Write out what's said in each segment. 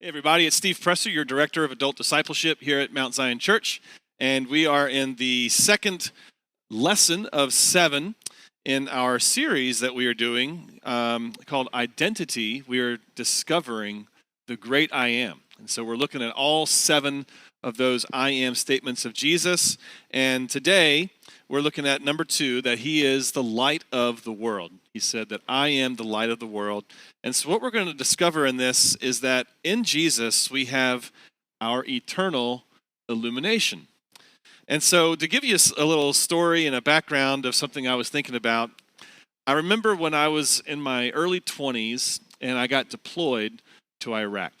Hey everybody, it's Steve Presser, your Director of Adult Discipleship here at Mount Zion Church, and we are in the second lesson of 7 in our series that we are doing called Identity. We are discovering the great I Am. And so we're looking at all 7 of those I Am statements of Jesus, and today we're looking at number 2, that he is the light of the world. He said that I am the light of the world. And so what we're going to discover in this is that in Jesus we have our eternal illumination. And so to give you a little story and a background of something I was thinking about, I remember when I was in my early 20s and I got deployed to Iraq.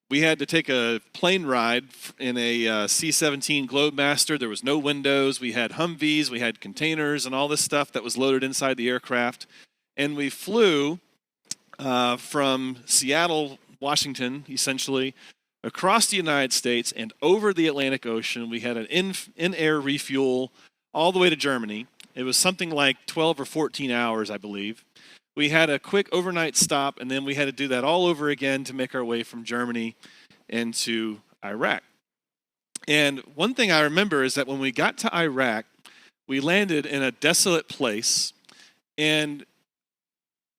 We had to take a plane ride in a C-17 Globemaster. There was no windows. We had Humvees. We had containers and all this stuff that was loaded inside the aircraft. And we flew from Seattle, Washington, essentially, across the United States and over the Atlantic Ocean. We had an in-air refuel all the way to Germany. It was something like 12 or 14 hours, I believe. We had a quick overnight stop, and then we had to do that all over again to make our way from Germany into Iraq. And one thing I remember is that when we got to Iraq, we landed in a desolate place, and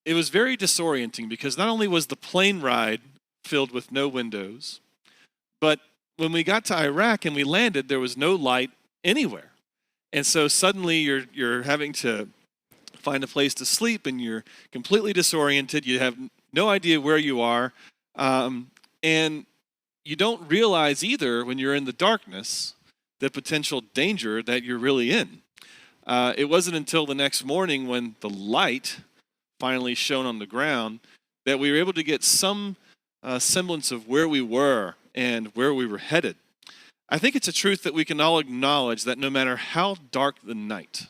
it was very disorienting because not only was the plane ride filled with no windows, but when we got to Iraq and we landed, there was no light anywhere. And so suddenly you're having to find a place to sleep, and you're completely disoriented. You have no idea where you are, and you don't realize either when you're in the darkness the potential danger that you're really in. It wasn't until the next morning when the light finally shone on the ground that we were able to get some semblance of where we were and where we were headed. I think it's a truth that we can all acknowledge that no matter how dark the night,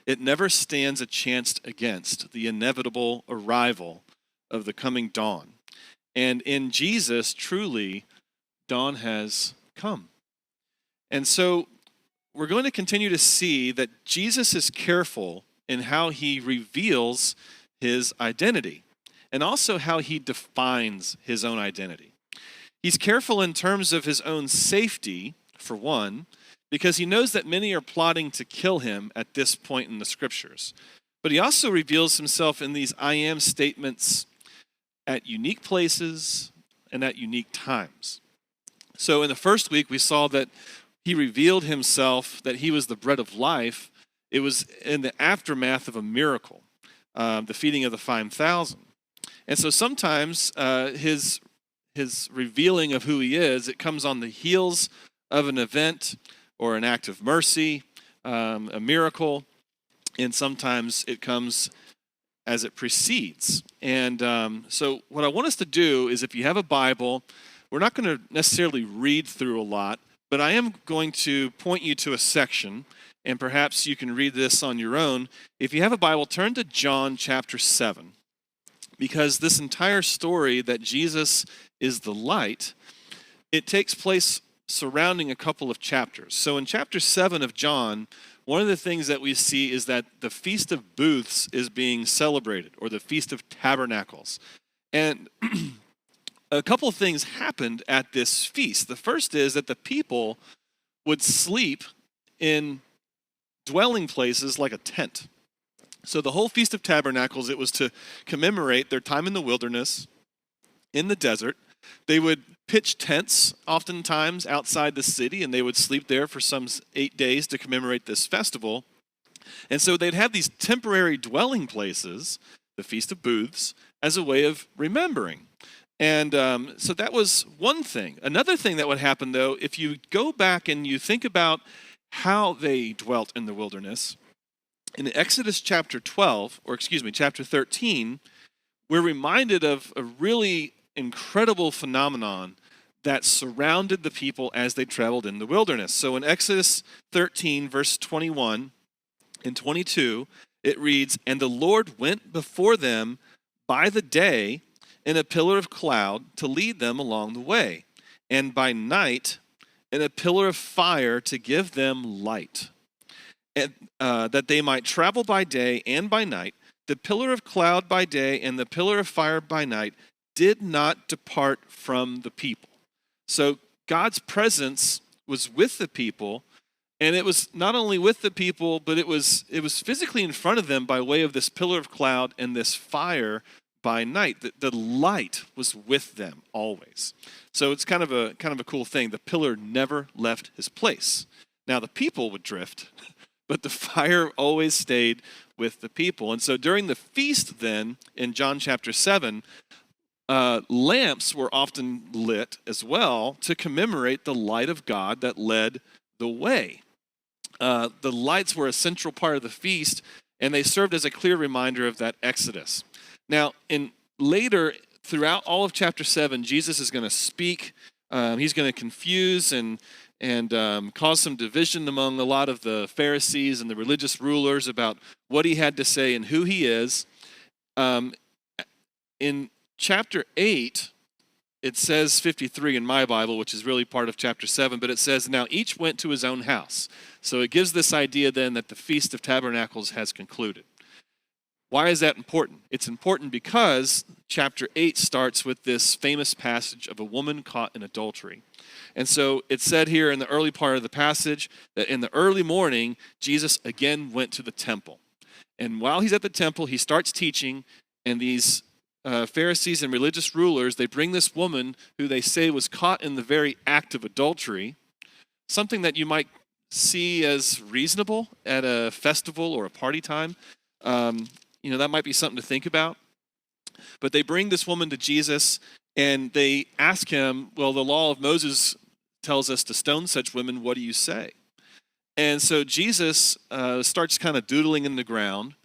it never stands a chance against the inevitable arrival of the coming dawn. And in Jesus, truly, dawn has come. And so we're going to continue to see that Jesus is careful in how he reveals his identity and also how he defines his own identity. He's careful in terms of his own safety, for one, because he knows that many are plotting to kill him at this point in the scriptures. But he also reveals himself in these I am statements at unique places and at unique times. So in the first week, we saw that he revealed himself that he was the bread of life. It was in the aftermath of a miracle, the feeding of the 5,000. And so sometimes his revealing of who he is, it comes on the heels of an event or an act of mercy, a miracle, and sometimes it comes as it precedes. And so what I want us to do is, if you have a Bible, we're not going to necessarily read through a lot, but I am going to point you to a section, and perhaps you can read this on your own. If you have a Bible, turn to John chapter 7, because this entire story that Jesus is the light, it takes place surrounding a couple of chapters. So in chapter 7 of John, one of the things that we see is that the Feast of Booths is being celebrated, or the Feast of Tabernacles. And a couple of things happened at this feast. The first is that the people would sleep in dwelling places like a tent. So the whole Feast of Tabernacles, it was to commemorate their time in the wilderness, in the desert. They would pitch tents oftentimes outside the city, and they would sleep there for some 8 days to commemorate this festival. And so they'd have these temporary dwelling places, the Feast of Booths, as a way of remembering. And so that was one thing. Another thing that would happen, though, if you go back and you think about how they dwelt in the wilderness, in Exodus chapter 13, we're reminded of a really incredible phenomenon that surrounded the people as they traveled in the wilderness. So in Exodus 13, verse 21 and 22, it reads, "And the Lord went before them by the day in a pillar of cloud to lead them along the way, and by night in a pillar of fire to give them light, and that they might travel by day and by night. The pillar of cloud by day and the pillar of fire by night did not depart from the people. So God's presence was with the people, and it was not only with the people, but it was physically in front of them by way of this pillar of cloud and this fire by night. The light was with them always. So it's kind of a cool thing. The pillar never left his place. Now the people would drift, but the fire always stayed with the people. And so during the feast then, in John chapter 7, lamps were often lit as well to commemorate the light of God that led the way. The lights were a central part of the feast, and they served as a clear reminder of that Exodus. Now, later, throughout all of chapter 7, Jesus is going to speak. He's going to confuse and cause some division among a lot of the Pharisees and the religious rulers about what he had to say and who he is. In chapter 8, it says 53 in my Bible, which is really part of chapter 7, but it says, now each went to his own house. So it gives this idea then that the Feast of Tabernacles has concluded. Why is that important? It's important because chapter 8 starts with this famous passage of a woman caught in adultery. And so it said here in the early part of the passage that in the early morning, Jesus again went to the temple. And while he's at the temple, he starts teaching, and these Pharisees and religious rulers, they bring this woman who they say was caught in the very act of adultery, something that you might see as reasonable at a festival or a party time. That might be something to think about. But they bring this woman to Jesus, and they ask him, well, the law of Moses tells us to stone such women. What do you say? And so Jesus starts kind of doodling in the ground,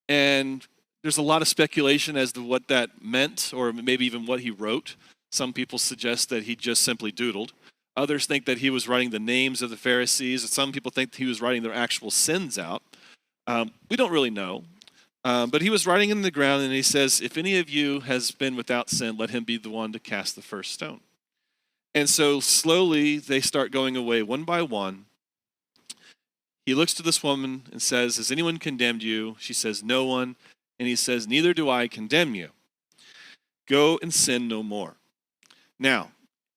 and there's a lot of speculation as to what that meant, or maybe even what he wrote. Some people suggest that he just simply doodled. Others think that he was writing the names of the Pharisees. Some people think he was writing their actual sins out. We don't really know. But he was writing in the ground, and he says, if any of you has been without sin, let him be the one to cast the first stone. And so slowly they start going away one by one. He looks to this woman and says, has anyone condemned you? She says, no one. And he says, neither do I condemn you. Go and sin no more. Now,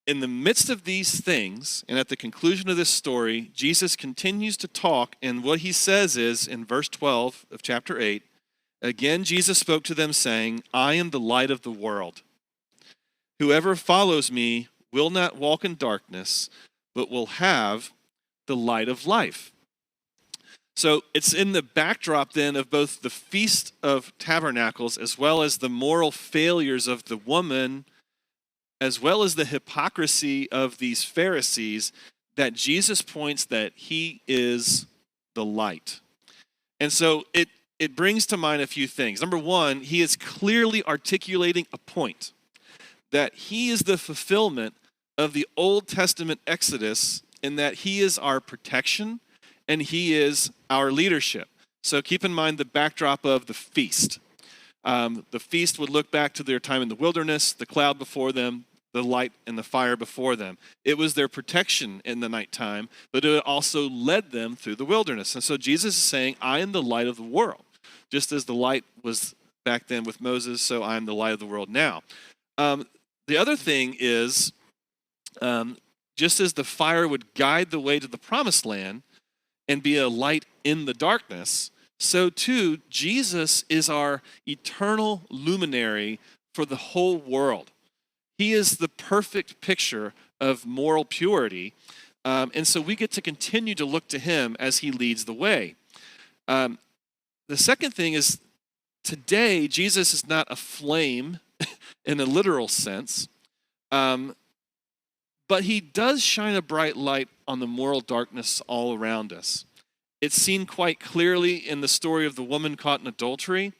in the midst of these things, and at the conclusion of this story, Jesus continues to talk, and what he says is, in verse 12 of chapter 8, again Jesus spoke to them, saying, I am the light of the world. Whoever follows me will not walk in darkness, but will have the light of life. So it's in the backdrop then of both the Feast of Tabernacles as well as the moral failures of the woman, as well as the hypocrisy of these Pharisees, that Jesus points that he is the light. And so it brings to mind a few things. Number one, he is clearly articulating a point that he is the fulfillment of the Old Testament Exodus, in that he is our protection and he is our leadership. So keep in mind the backdrop of the feast. The feast would look back to their time in the wilderness, the cloud before them, the light and the fire before them. It was their protection in the nighttime, but it also led them through the wilderness. And so Jesus is saying, I am the light of the world. Just as the light was back then with Moses, so I am the light of the world now. The other thing is, just as the fire would guide the way to the promised land and be a light in the darkness, so too Jesus is our eternal luminary for the whole world. He is the perfect picture of moral purity, and so we get to continue to look to him as he leads the way. The second thing is, today Jesus is not a flame in a literal sense, but he does shine a bright light on the moral darkness all around us. It's seen quite clearly in the story of the woman caught in adultery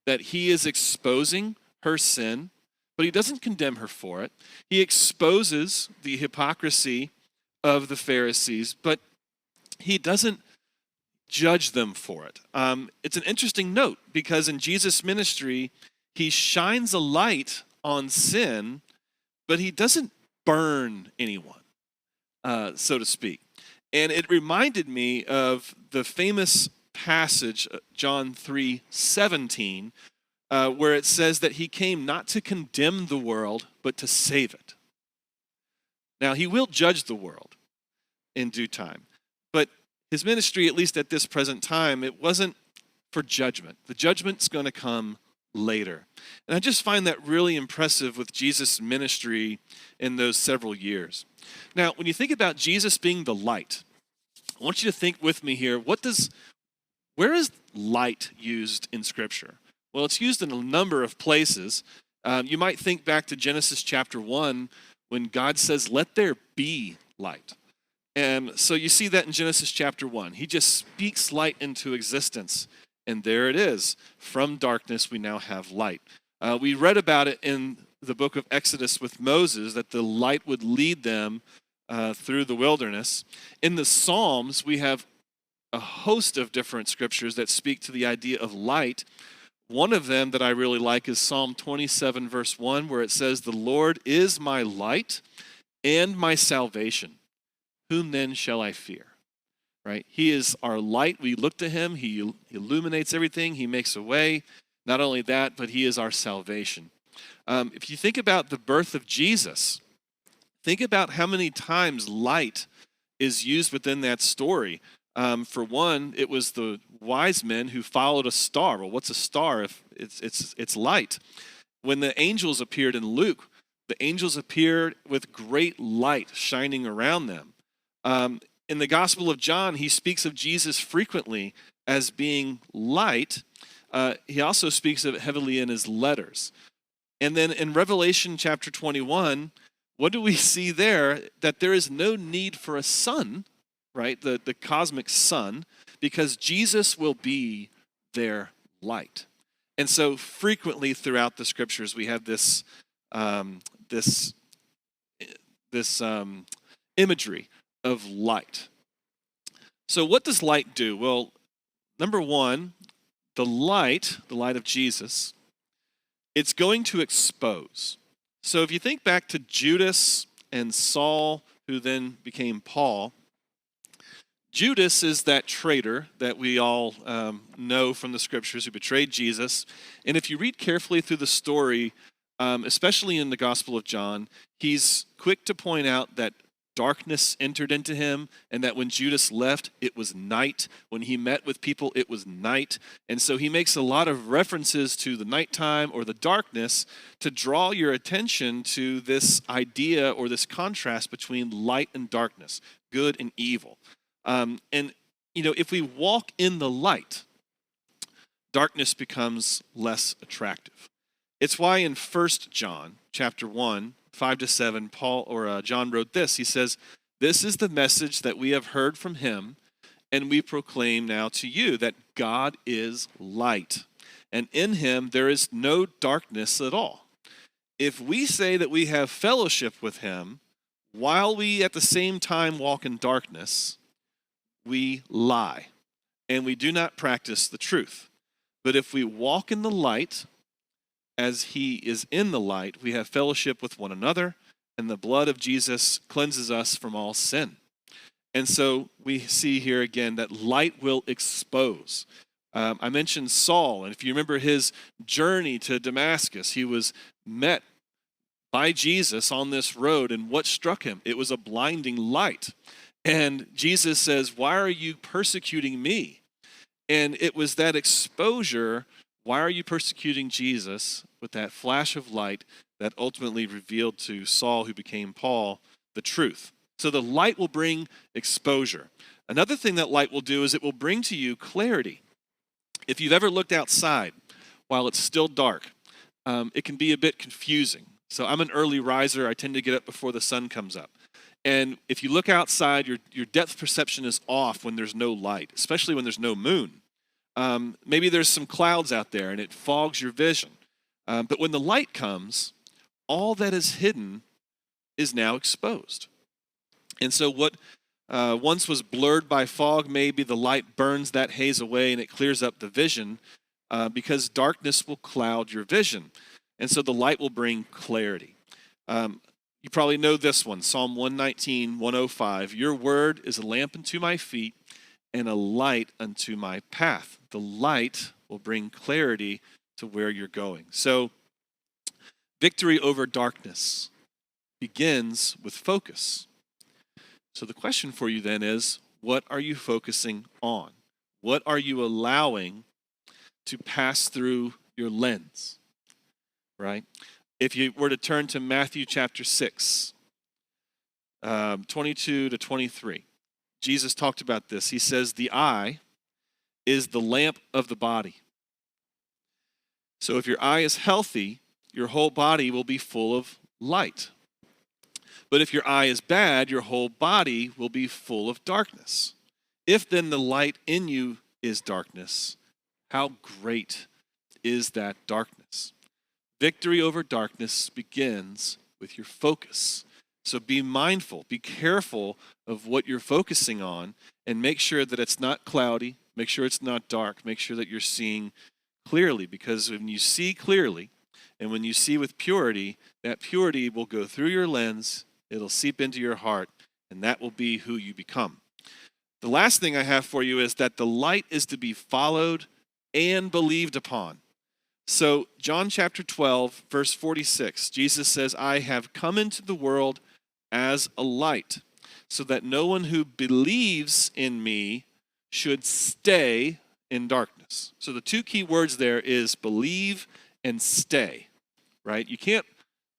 that he is exposing her sin, but he doesn't condemn her for it. He exposes the hypocrisy of the Pharisees, but he doesn't judge them for it. It's an interesting note, because in Jesus' ministry, he shines a light on sin, but he doesn't burn anyone, so to speak. And it reminded me of the famous passage, John 3:17, where it says that he came not to condemn the world, but to save it. Now, he will judge the world in due time, but his ministry, at least at this present time, it wasn't for judgment. The judgment's going to come later. And I just find that really impressive with Jesus' ministry in those several years. Now, when you think about Jesus being the light, I want you to think with me here, where is light used in Scripture? Well, it's used in a number of places. You might think back to Genesis chapter 1 when God says, "Let there be light." And so you see that in Genesis chapter 1. He just speaks light into existence. And there it is. From darkness, we now have light. We read about it in the book of Exodus with Moses, that the light would lead them through the wilderness. In the Psalms, we have a host of different scriptures that speak to the idea of light. One of them that I really like is Psalm 27, verse 1, where it says, "The Lord is my light and my salvation. Whom then shall I fear?" Right? He is our light. We look to him. He illuminates everything. He makes a way. Not only that, but he is our salvation. If you think about the birth of Jesus, think about how many times light is used within that story. For one, it was the wise men who followed a star. Well, what's a star? If it's light. When the angels appeared in Luke, the angels appeared with great light shining around them. In the Gospel of John, he speaks of Jesus frequently as being light. He also speaks of it heavily in his letters. And then in Revelation chapter 21, what do we see there? That there is no need for a sun, right? The cosmic sun, because Jesus will be their light. And so frequently throughout the scriptures, we have this imagery of light. So what does light do? Well, number one, the light of Jesus, it's going to expose. So if you think back to Judas and Saul, who then became Paul, Judas is that traitor that we all know from the scriptures who betrayed Jesus. And if you read carefully through the story, especially in the Gospel of John, he's quick to point out that darkness entered into him, and that when Judas left, it was night. When he met with people, it was night. And so he makes a lot of references to the nighttime or the darkness to draw your attention to this idea or this contrast between light and darkness, good and evil. If we walk in the light, darkness becomes less attractive. It's why in 1 John chapter 1, 5-7, John wrote this. He says, "This is the message that we have heard from him, and we proclaim now to you, that God is light, and in him there is no darkness at all. If we say that we have fellowship with him, while we at the same time walk in darkness, we lie, and we do not practice the truth. But if we walk in the light, as he is in the light, we have fellowship with one another, and the blood of Jesus cleanses us from all sin." And so we see here again that light will expose. I mentioned Saul, and if you remember his journey to Damascus, he was met by Jesus on this road, and what struck him? It was a blinding light. And Jesus says, "Why are you persecuting me?" And it was that exposure. Why are you persecuting Jesus? With that flash of light that ultimately revealed to Saul, who became Paul, the truth. So the light will bring exposure. Another thing that light will do is it will bring to you clarity. If you've ever looked outside while it's still dark, it can be a bit confusing. So I'm an early riser. I tend to get up before the sun comes up. And if you look outside, your depth perception is off when there's no light, especially when there's no moon. Maybe there's some clouds out there and it fogs your vision. But when the light comes, all that is hidden is now exposed. And so what once was blurred by fog, maybe the light burns that haze away and it clears up the vision, because darkness will cloud your vision. And so the light will bring clarity. You probably know this one, Psalm 119, 105. "Your word is a lamp unto my feet and a light unto my path." The light will bring clarity to where you're going. So, victory over darkness begins with focus. So the question for you then is, what are you focusing on? What are you allowing to pass through your lens, right? If you were to turn to Matthew chapter 6, 22 to 23, Jesus talked about this. He says, the eye is the lamp of the body. So if your eye is healthy, your whole body will be full of light. But if your eye is bad, your whole body will be full of darkness. If then the light in you is darkness, how great is that darkness? Victory over darkness begins with your focus. So be mindful, be careful of what you're focusing on, and make sure that it's not cloudy, make sure it's not dark, make sure that you're seeing clearly, because when you see clearly and when you see with purity, that purity will go through your lens, it'll seep into your heart, and that will be who you become. The last thing I have for you is that the light is to be followed and believed upon. So John chapter 12, verse 46, Jesus says, I have come into the world as a light, so that no one who believes in me should stay in darkness. So the two key words there is believe and stay, right? You can't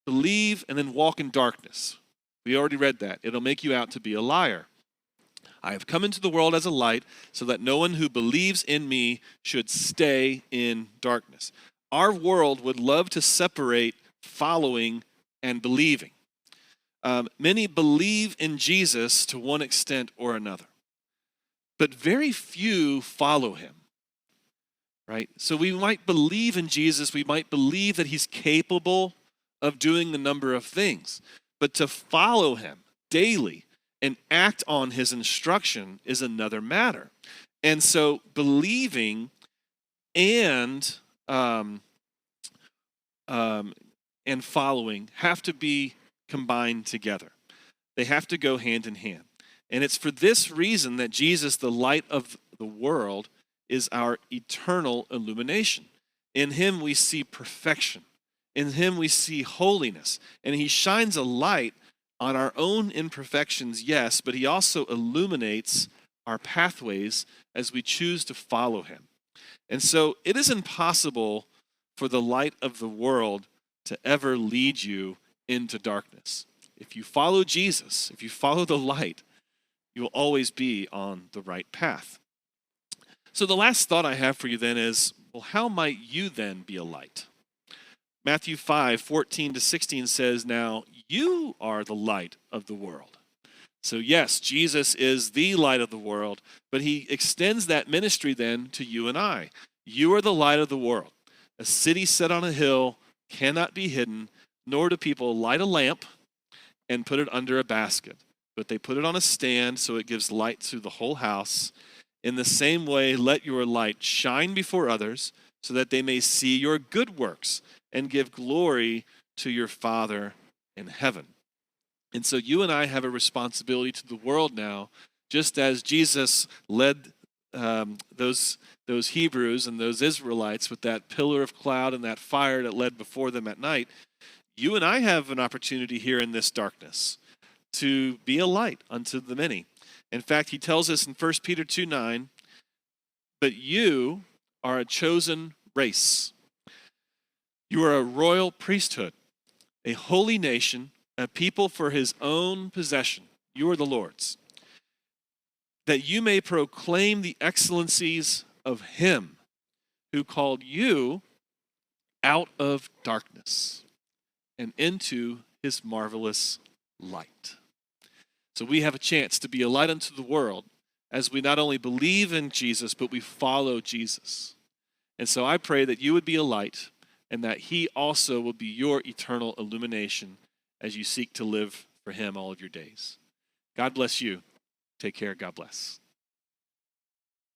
believe and then walk in darkness. We already read that. It'll make you out to be a liar. I have come into the world as a light, so that no one who believes in me should stay in darkness. Our world would love to separate following and believing. Many believe in Jesus to one extent or another, but very few follow him, right? So we might believe in Jesus, we might believe that he's capable of doing a number of things, but to follow him daily and act on his instruction is another matter. And so believing and following have to be combined together. They have to go hand in hand. And it's for this reason that Jesus, the light of the world, is our eternal illumination. In him we see perfection. In him we see holiness. And he shines a light on our own imperfections, yes, but he also illuminates our pathways as we choose to follow him. And so it is impossible for the light of the world to ever lead you into darkness. If you follow Jesus, if you follow the light, you will always be on the right path. So the last thought I have for you then is, well, how might you then be a light? Matthew 5, 14 to 16 says, now you are the light of the world. So yes, Jesus is the light of the world, but he extends that ministry then to you and I. You are the light of the world. A city set on a hill cannot be hidden, nor do people light a lamp and put it under a basket, but they put it on a stand so it gives light to the whole house. In the same way, let your light shine before others so that they may see your good works and give glory to your Father in heaven. And so you and I have a responsibility to the world now, just as Jesus led those Hebrews and those Israelites with that pillar of cloud and that fire that led before them at night. You and I have an opportunity here in this darkness to be a light unto the many. In fact, he tells us in 1 Peter 2:9, but you are a chosen race. You are a royal priesthood, a holy nation, a people for his own possession. You are the Lord's. That you may proclaim the excellencies of him who called you out of darkness and into his marvelous light. So we have a chance to be a light unto the world as we not only believe in Jesus, but we follow Jesus. And so I pray that you would be a light and that he also will be your eternal illumination as you seek to live for him all of your days. God bless you. Take care. God bless.